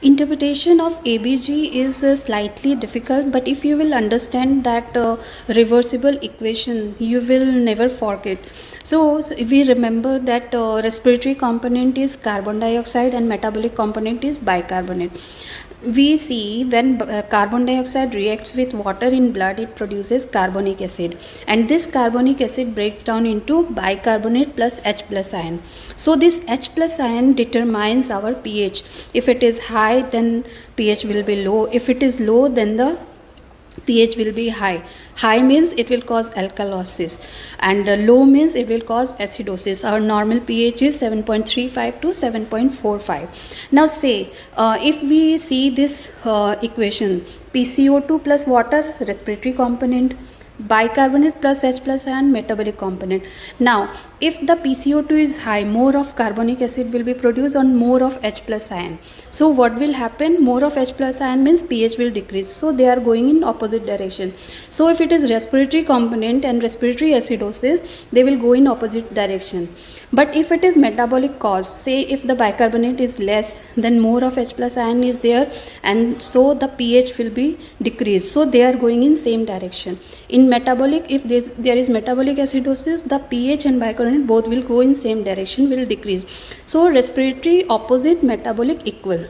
Interpretation of ABG is slightly difficult, but if you will understand that reversible equation, you will never forget. So if we remember that respiratory component is carbon dioxide and metabolic component is bicarbonate. We see when carbon dioxide reacts with water in blood, it produces carbonic acid, and this carbonic acid breaks down into bicarbonate plus H plus ion. So this H plus ion determines our pH. If it is high, then pH will be low. If it is low, then the pH will be high. High means it will cause alkalosis, and low means it will cause acidosis. Our normal pH is 7.35 to 7.45. Now say if we see this equation, PCO2 plus water, respiratory component, bicarbonate plus H plus ion, metabolic component. Now if the PCO2 is high, more of carbonic acid will be produced and more of H plus ion. So what will happen? More of H plus ion means pH will decrease. So they are going in opposite direction. So if it is respiratory component and respiratory acidosis, they will go in opposite direction. But if it is metabolic cause, say if the bicarbonate is less, then more of H plus ion is there, and so the pH will be decreased. So they are going in same direction. In metabolic, if there is metabolic acidosis, the pH and bicarbonate both will go in same direction, will decrease. So respiratory opposite, metabolic equal.